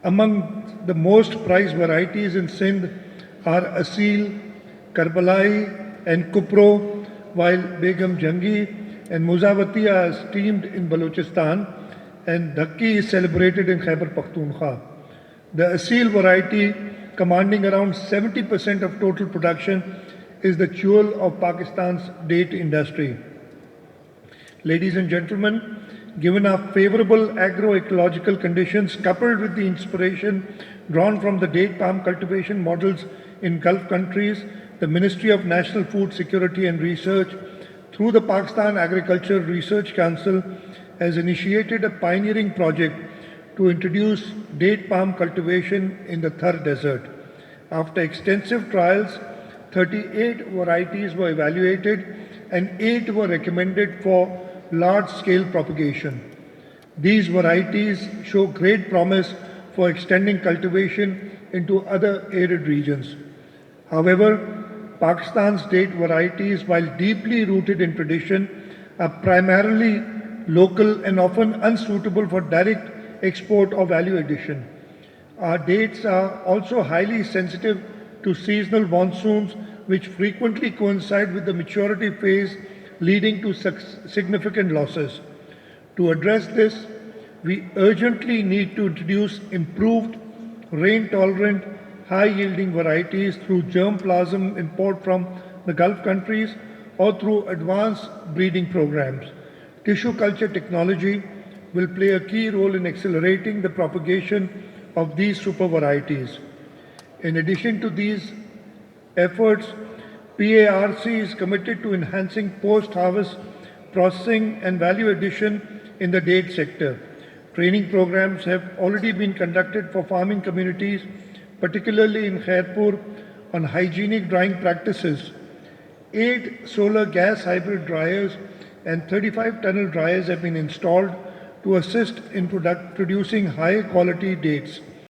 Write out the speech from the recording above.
Among the most prized varieties in Sindh are Asil, Karbelai and Kupro, while Begum Jangi and Muzawati are esteemed in Balochistan and Dhakki is celebrated in Khyber Pakhtunkhwa. The Asil variety, commanding around 70% of total production, is the jewel of Pakistan's date industry. Ladies and gentlemen, given our favorable agroecological conditions coupled with the inspiration drawn from the date palm cultivation models in Gulf countries, the Ministry of National Food Security and Research, through the Pakistan Agriculture Research Council, has initiated a pioneering project to introduce date palm cultivation in the Thar Desert. After extensive trials, 38 varieties were evaluated and 8 were recommended for large-scale propagation. These varieties show great promise for extending cultivation into other arid regions. However, Pakistan's date varieties, while deeply rooted in tradition, are primarily local and often unsuitable for direct export or value addition. Our dates are also highly sensitive to seasonal monsoons, which frequently coincide with the maturity phase, leading to significant losses. To address this, we urgently need to introduce improved, rain-tolerant, high-yielding varieties through germplasm import from the Gulf countries or through advanced breeding programs. Tissue culture technology will play a key role in accelerating the propagation of these super varieties. In addition to these efforts, PARC is committed to enhancing post-harvest processing and value addition in the date sector. Training programs have already been conducted for farming communities, particularly in Khairpur, on hygienic drying practices. 8 solar gas hybrid dryers and 35 tunnel dryers have been installed to assist in producing high quality dates.